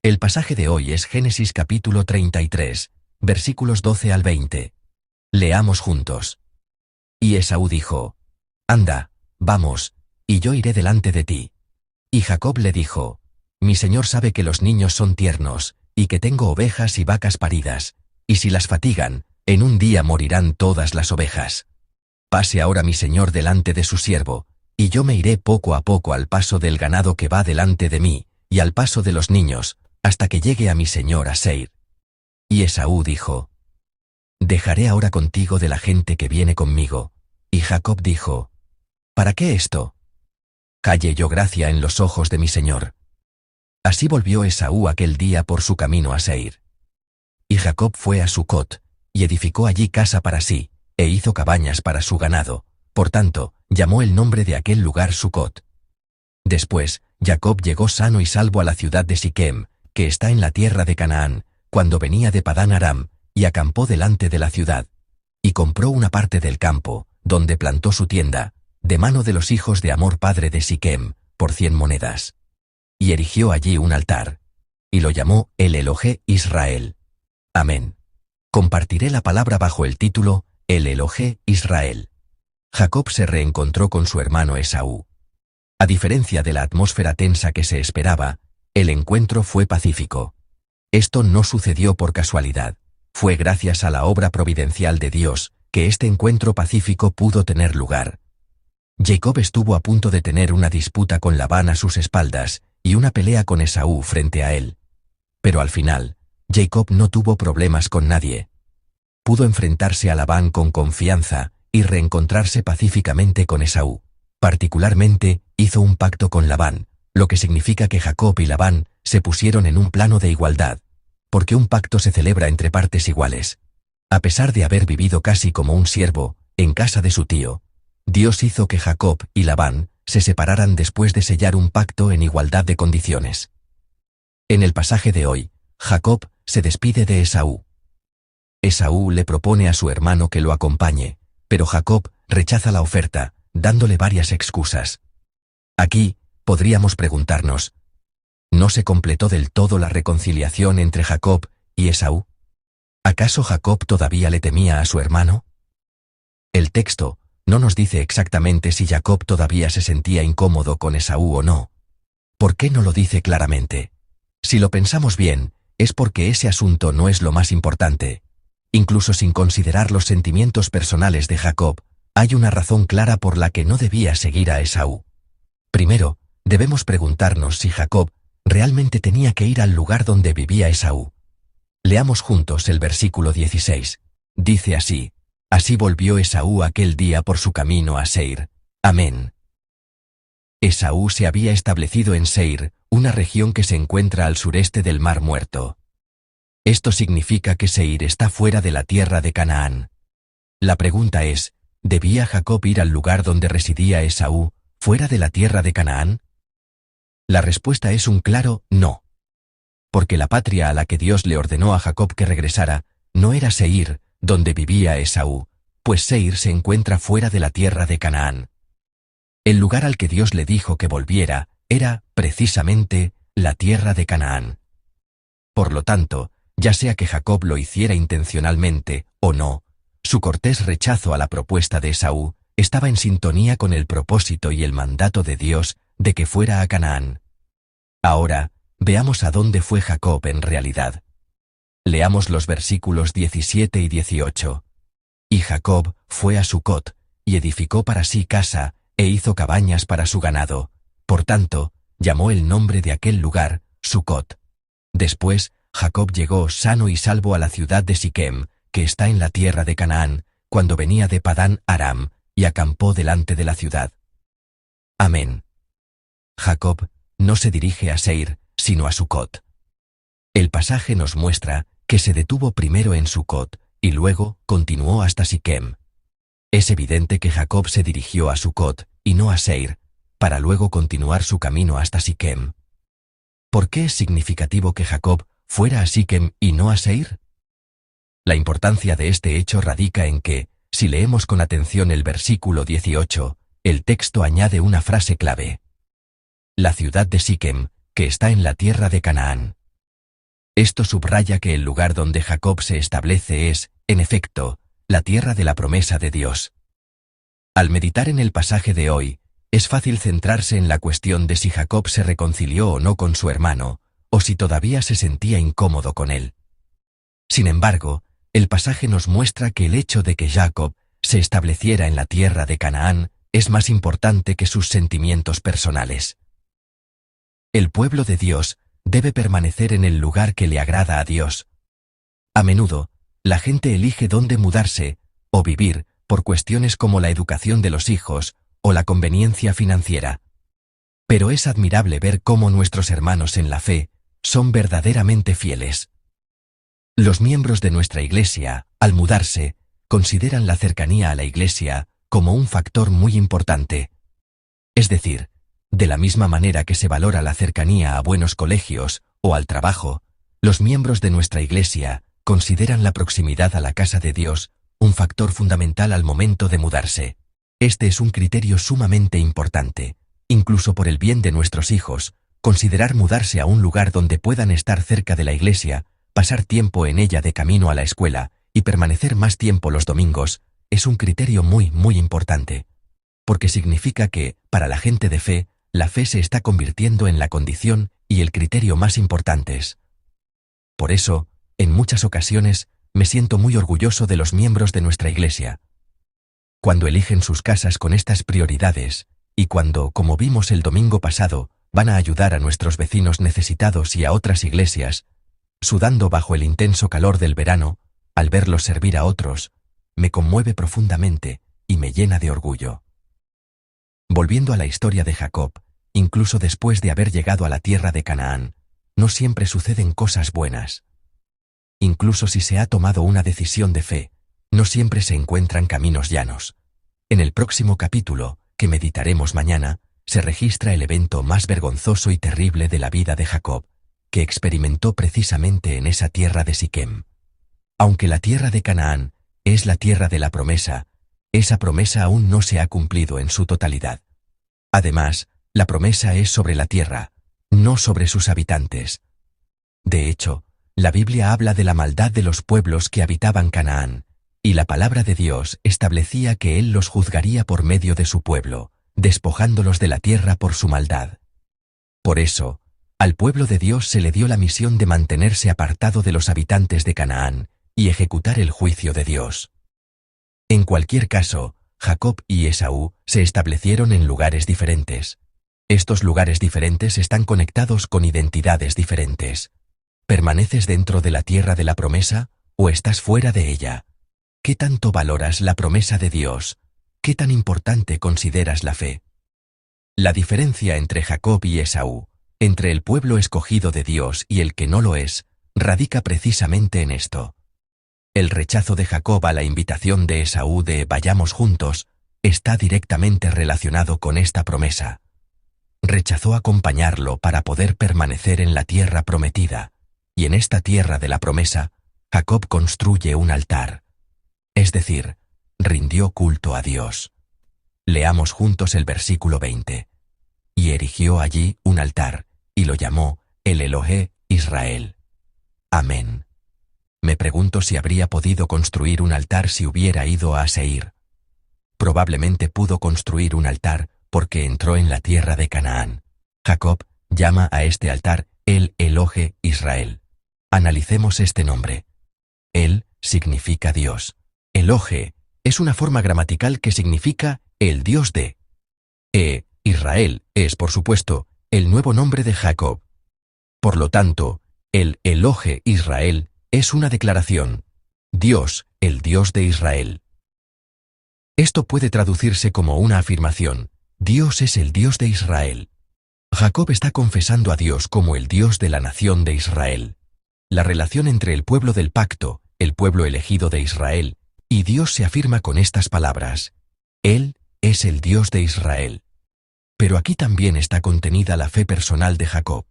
El pasaje de hoy es Génesis capítulo 33, versículos 12 al 20. Leamos juntos. Y Esaú dijo: Anda, vamos, y yo iré delante de ti. Y Jacob le dijo: Mi señor sabe que los niños son tiernos, y que tengo ovejas y vacas paridas, y si las fatigan, en un día morirán todas las ovejas. Pase ahora mi señor delante de su siervo, y yo me iré poco a poco al paso del ganado que va delante de mí, y al paso de los niños, hasta que llegue a mi señor a Seir. Y Esaú dijo: Dejaré ahora contigo de la gente que viene conmigo. Y Jacob dijo: ¿Para qué esto? Halle yo gracia en los ojos de mi señor. Así volvió Esaú aquel día por su camino a Seir. Y Jacob fue a Sucot, y edificó allí casa para sí, e hizo cabañas para su ganado, por tanto, llamó el nombre de aquel lugar Sucot. Después, Jacob llegó sano y salvo a la ciudad de Siquem, que está en la tierra de Canaán, cuando venía de Padán Aram, y acampó delante de la ciudad. Y compró una parte del campo, donde plantó su tienda, de mano de los hijos de Hamor padre de Siquem, por 100 monedas. Y erigió allí un altar, y lo llamó El Elohé Israel. Amén. Compartiré la palabra bajo el título El Elohé Israel. Jacob se reencontró con su hermano Esaú. A diferencia de la atmósfera tensa que se esperaba, el encuentro fue pacífico. Esto no sucedió por casualidad. Fue gracias a la obra providencial de Dios que este encuentro pacífico pudo tener lugar. Jacob estuvo a punto de tener una disputa con Labán a sus espaldas y una pelea con Esaú frente a él. Pero al final, Jacob no tuvo problemas con nadie. Pudo enfrentarse a Labán con confianza y reencontrarse pacíficamente con Esaú. Particularmente, hizo un pacto con Labán, lo que significa que Jacob y Labán se pusieron en un plano de igualdad, porque un pacto se celebra entre partes iguales. A pesar de haber vivido casi como un siervo, en casa de su tío, Dios hizo que Jacob y Labán se separaran después de sellar un pacto en igualdad de condiciones. En el pasaje de hoy, Jacob se despide de Esaú. Esaú le propone a su hermano que lo acompañe, pero Jacob rechaza la oferta, dándole varias excusas. Aquí, podríamos preguntarnos: ¿no se completó del todo la reconciliación entre Jacob y Esaú? ¿Acaso Jacob todavía le temía a su hermano? El texto no nos dice exactamente si Jacob todavía se sentía incómodo con Esaú o no. ¿Por qué no lo dice claramente? Si lo pensamos bien, es porque ese asunto no es lo más importante. Incluso sin considerar los sentimientos personales de Jacob, hay una razón clara por la que no debía seguir a Esaú. Primero, debemos preguntarnos si Jacob realmente tenía que ir al lugar donde vivía Esaú. Leamos juntos el versículo 16. Dice así: Así volvió Esaú aquel día por su camino a Seir. Amén. Esaú se había establecido en Seir, una región que se encuentra al sureste del Mar Muerto. Esto significa que Seir está fuera de la tierra de Canaán. La pregunta es: ¿debía Jacob ir al lugar donde residía Esaú, fuera de la tierra de Canaán? La respuesta es un claro no. Porque la patria a la que Dios le ordenó a Jacob que regresara no era Seir, donde vivía Esaú, pues Seir se encuentra fuera de la tierra de Canaán. El lugar al que Dios le dijo que volviera era, precisamente, la tierra de Canaán. Por lo tanto, ya sea que Jacob lo hiciera intencionalmente o no, su cortés rechazo a la propuesta de Esaú estaba en sintonía con el propósito y el mandato de Dios de que fuera a Canaán. Ahora, veamos a dónde fue Jacob en realidad. Leamos los versículos 17 y 18. Y Jacob fue a Sucot, y edificó para sí casa, e hizo cabañas para su ganado. Por tanto, llamó el nombre de aquel lugar Sucot. Después, Jacob llegó sano y salvo a la ciudad de Siquem, que está en la tierra de Canaán, cuando venía de Padán Aram, y acampó delante de la ciudad. Amén. Jacob no se dirige a Seir, sino a Sucot. El pasaje nos muestra que se detuvo primero en Sucot, y luego continuó hasta Siquem. Es evidente que Jacob se dirigió a Sucot, y no a Seir, para luego continuar su camino hasta Siquem. ¿Por qué es significativo que Jacob fuera a Siquem y no a Seir? La importancia de este hecho radica en que, si leemos con atención el versículo 18, el texto añade una frase clave: la ciudad de Siquem, que está en la tierra de Canaán. Esto subraya que el lugar donde Jacob se establece es, en efecto, la tierra de la promesa de Dios. Al meditar en el pasaje de hoy, es fácil centrarse en la cuestión de si Jacob se reconcilió o no con su hermano, o si todavía se sentía incómodo con él. Sin embargo, el pasaje nos muestra que el hecho de que Jacob se estableciera en la tierra de Canaán es más importante que sus sentimientos personales. El pueblo de Dios debe permanecer en el lugar que le agrada a Dios. A menudo, la gente elige dónde mudarse o vivir por cuestiones como la educación de los hijos o la conveniencia financiera. Pero es admirable ver cómo nuestros hermanos en la fe son verdaderamente fieles. Los miembros de nuestra iglesia, al mudarse, consideran la cercanía a la iglesia como un factor muy importante. Es decir, de la misma manera que se valora la cercanía a buenos colegios o al trabajo, los miembros de nuestra iglesia consideran la proximidad a la casa de Dios un factor fundamental al momento de mudarse. Este es un criterio sumamente importante, incluso por el bien de nuestros hijos. Considerar mudarse a un lugar donde puedan estar cerca de la iglesia, pasar tiempo en ella de camino a la escuela y permanecer más tiempo los domingos, es un criterio muy importante. Porque significa que, para la gente de fe, la fe se está convirtiendo en la condición y el criterio más importantes. Por eso, en muchas ocasiones, me siento muy orgulloso de los miembros de nuestra iglesia. Cuando eligen sus casas con estas prioridades, y cuando, como vimos el domingo pasado, van a ayudar a nuestros vecinos necesitados y a otras iglesias, sudando bajo el intenso calor del verano, al verlos servir a otros, me conmueve profundamente y me llena de orgullo. Volviendo a la historia de Jacob, incluso después de haber llegado a la tierra de Canaán, no siempre suceden cosas buenas. Incluso si se ha tomado una decisión de fe, no siempre se encuentran caminos llanos. En el próximo capítulo, que meditaremos mañana, se registra el evento más vergonzoso y terrible de la vida de Jacob, que experimentó precisamente en esa tierra de Siquem. Aunque la tierra de Canaán es la tierra de la promesa, esa promesa aún no se ha cumplido en su totalidad. Además, la promesa es sobre la tierra, no sobre sus habitantes. De hecho, la Biblia habla de la maldad de los pueblos que habitaban Canaán, y la palabra de Dios establecía que Él los juzgaría por medio de su pueblo, despojándolos de la tierra por su maldad. Por eso, al pueblo de Dios se le dio la misión de mantenerse apartado de los habitantes de Canaán y ejecutar el juicio de Dios. En cualquier caso, Jacob y Esaú se establecieron en lugares diferentes. Estos lugares diferentes están conectados con identidades diferentes. ¿Permaneces dentro de la tierra de la promesa o estás fuera de ella? ¿Qué tanto valoras la promesa de Dios? ¿Qué tan importante consideras la fe? La diferencia entre Jacob y Esaú, entre el pueblo escogido de Dios y el que no lo es, radica precisamente en esto. El rechazo de Jacob a la invitación de Esaú de «vayamos juntos» está directamente relacionado con esta promesa. Rechazó acompañarlo para poder permanecer en la tierra prometida, y en esta tierra de la promesa, Jacob construye un altar. Es decir, rindió culto a Dios. Leamos juntos el versículo 20. Y erigió allí un altar, y lo llamó el Elohe Israel. Amén. Me pregunto si habría podido construir un altar si hubiera ido a Seir. Probablemente pudo construir un altar porque entró en la tierra de Canaán. Jacob llama a este altar el Elohe Israel. Analicemos este nombre. El significa Dios. Elohe es una forma gramatical que significa el Dios de. Israel es, por supuesto, el nuevo nombre de Jacob. Por lo tanto, el Elohe Israel es una declaración. Dios, el Dios de Israel. Esto puede traducirse como una afirmación. Dios es el Dios de Israel. Jacob está confesando a Dios como el Dios de la nación de Israel. La relación entre el pueblo del pacto, el pueblo elegido de Israel, y Dios se afirma con estas palabras. Él es el Dios de Israel. Pero aquí también está contenida la fe personal de Jacob.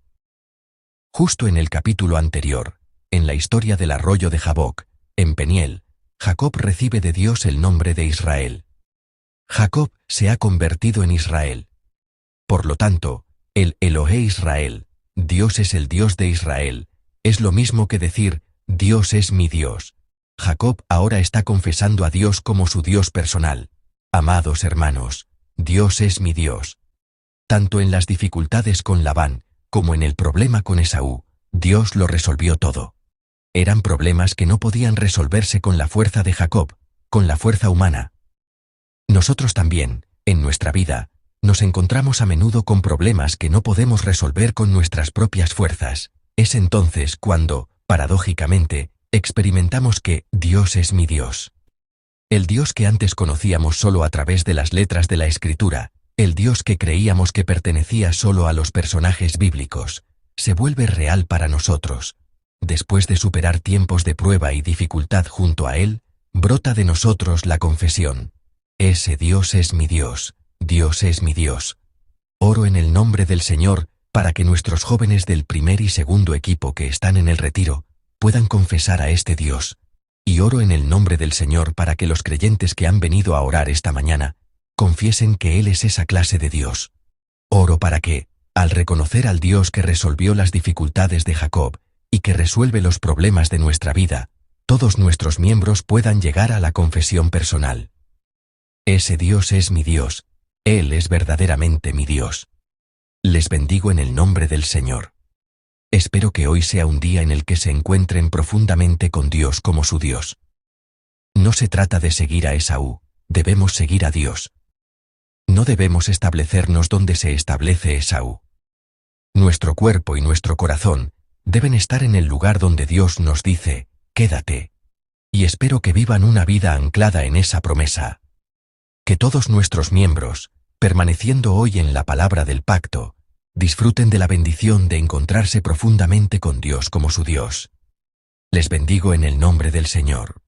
Justo en el capítulo anterior, en la historia del arroyo de Jaboc, en Peniel, Jacob recibe de Dios el nombre de Israel. Jacob se ha convertido en Israel. Por lo tanto, el Elohe Israel, Dios es el Dios de Israel, es lo mismo que decir, Dios es mi Dios. Jacob ahora está confesando a Dios como su Dios personal. Amados hermanos, Dios es mi Dios. Tanto en las dificultades con Labán, como en el problema con Esaú, Dios lo resolvió todo. Eran problemas que no podían resolverse con la fuerza de Jacob, con la fuerza humana. Nosotros también, en nuestra vida, nos encontramos a menudo con problemas que no podemos resolver con nuestras propias fuerzas. Es entonces cuando, paradójicamente, experimentamos que Dios es mi Dios. El Dios que antes conocíamos solo a través de las letras de la Escritura, el Dios que creíamos que pertenecía solo a los personajes bíblicos, se vuelve real para nosotros. Después de superar tiempos de prueba y dificultad junto a Él, brota de nosotros la confesión. Ese Dios es mi Dios, Dios es mi Dios. Oro en el nombre del Señor para que nuestros jóvenes del primer y segundo equipo que están en el retiro puedan confesar a este Dios. Y oro en el nombre del Señor para que los creyentes que han venido a orar esta mañana confiesen que Él es esa clase de Dios. Oro para que, al reconocer al Dios que resolvió las dificultades de Jacob y que resuelve los problemas de nuestra vida, todos nuestros miembros puedan llegar a la confesión personal. Ese Dios es mi Dios, Él es verdaderamente mi Dios. Les bendigo en el nombre del Señor. Espero que hoy sea un día en el que se encuentren profundamente con Dios como su Dios. No se trata de seguir a Esaú, debemos seguir a Dios. No debemos establecernos donde se establece Esaú. Nuestro cuerpo y nuestro corazón deben estar en el lugar donde Dios nos dice, quédate. Y espero que vivan una vida anclada en esa promesa. Que todos nuestros miembros, permaneciendo hoy en la palabra del pacto, disfruten de la bendición de encontrarse profundamente con Dios como su Dios. Les bendigo en el nombre del Señor.